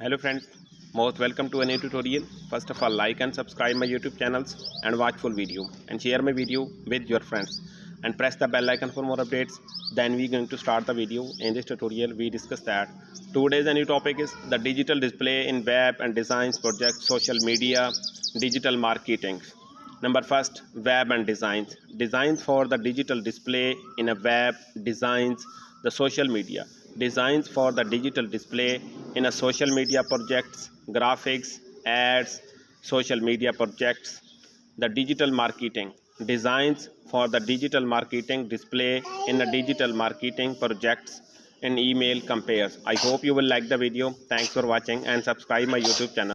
Hello friends, most welcome to a new tutorial. First of all, like and subscribe my YouTube channels and watch full video and share my video with your friends and press the bell icon for more updates. Then we going to start the video. In this tutorial we discuss that today's new topic is the digital display in web and designs project, social media, digital marketing. Number first, web and designs for the digital display in a web, designs the social media, designs for the digital display in a social media projects, graphics, ads, social media projects, the digital marketing, designs for the digital marketing display in a digital marketing projects, and email compares. I hope you will like the video. Thanks for watching and subscribe my YouTube channel.